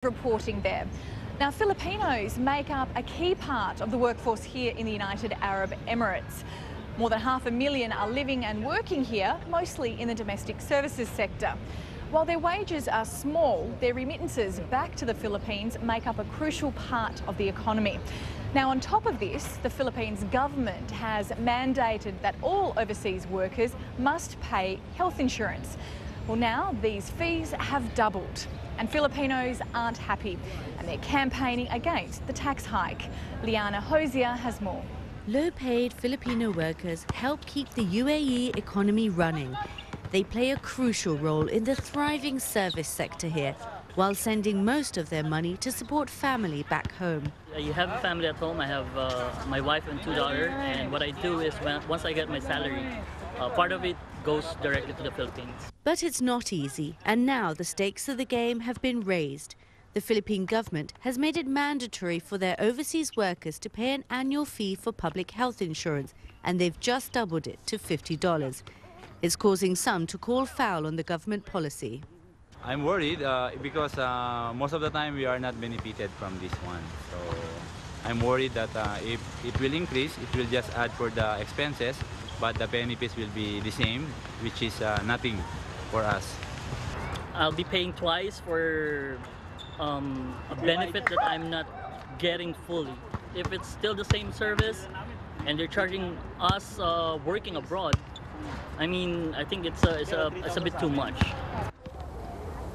Reporting there. Now, Filipinos make up a key part of the workforce here in the United Arab Emirates. More than 500,000 are living and working here, mostly in the domestic services sector. While their wages are small, their remittances back to the Philippines make up a crucial part of the economy. Now, on top of this, the Philippines government has mandated that all overseas workers must pay health insurance. Well, now these fees have doubled, and Filipinos aren't happy, and they're campaigning against the tax hike. Leana Hosea has more. Low-paid Filipino workers help keep the UAE economy running. They play a crucial role in the thriving service sector here, while sending most of their money to support family back home. You have a family at home. I have my wife and 2 daughters, and what I do is once I get my salary, part of it goes directly to the Philippines. But it's not easy, and now the stakes of the game have been raised. The Philippine government has made it mandatory for their overseas workers to pay an annual fee for public health insurance, and they've just doubled it to $50. It's causing some to call foul on the government policy. I'm worried because most of the time we are not benefited from this one. So I'm worried that if it will increase, it will just add for the expenses, but the benefits will be the same, which is nothing for us. I'll be paying twice for a benefit that I'm not getting fully. If it's still the same service and they're charging us working abroad, I mean, I think it's a bit too much.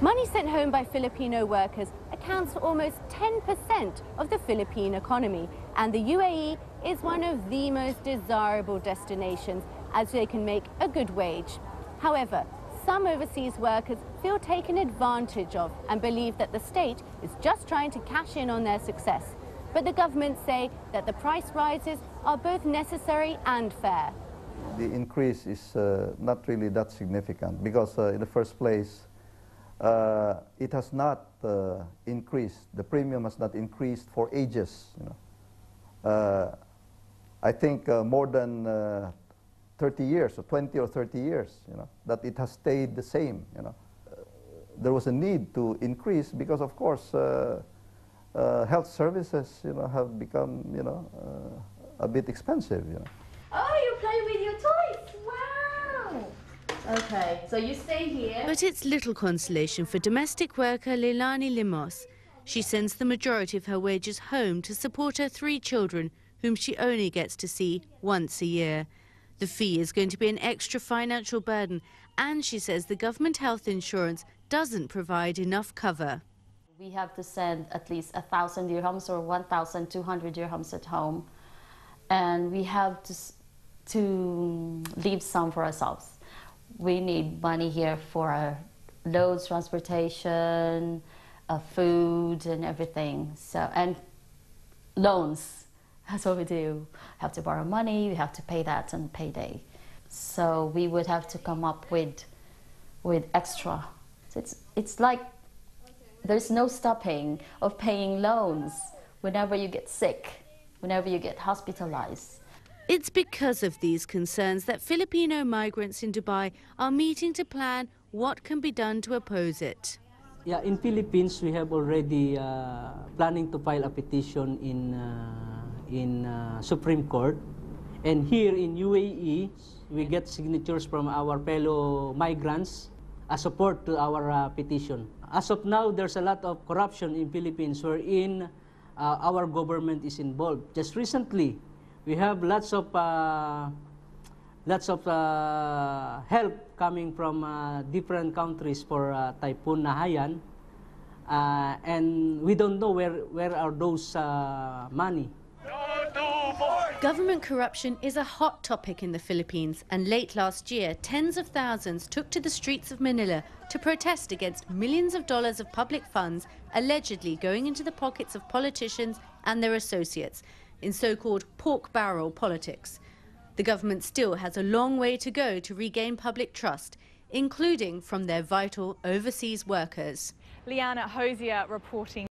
Money sent home by Filipino workers accounts for almost 10% of the Philippine economy, and the UAE is one of the most desirable destinations as they can make a good wage. However, some overseas workers feel taken advantage of and believe that the state is just trying to cash in on their success. But the government say that the price rises are both necessary and fair. The increase is not really that significant because in the first place, it has not increased. The premium has not increased for ages. I think more than 30 years, or 20 or 30 years, that it has stayed the same. There was a need to increase because, of course, health services, have become, a bit expensive. Oh, you play with your toys! Wow! Okay, so you stay here. But it's little consolation for domestic worker Leana Hosea. She sends the majority of her wages home to support her 3 children, whom she only gets to see once a year. The fee is going to be an extra financial burden, and she says the government health insurance doesn't provide enough cover. We have to send at least 1,000 dirhams or 1,200 dirhams at home, and we have to leave some for ourselves. We need money here for our loads, transportation, food, and everything. So, and loans. That's what we do. Have to borrow money. We have to pay that on payday. So we would have to come up with extra. So it's like there's no stopping of paying loans whenever you get sick, whenever you get hospitalized. It's because of these concerns that Filipino migrants in Dubai are meeting to plan what can be done to oppose it. Yeah, in Philippines we have already planning to file a petition in Supreme Court, and here in UAE we get signatures from our fellow migrants as support to our petition. As of now, there's a lot of corruption in Philippines wherein our government is involved. Just recently, we have lots of help coming from different countries for Typhoon Nahayan, and we don't know where are those money. Government corruption is a hot topic in the Philippines, and late last year, tens of thousands took to the streets of Manila to protest against millions of dollars of public funds allegedly going into the pockets of politicians and their associates in so-called pork barrel politics. The government still has a long way to go to regain public trust, including from their vital overseas workers. Leana Hosea reporting.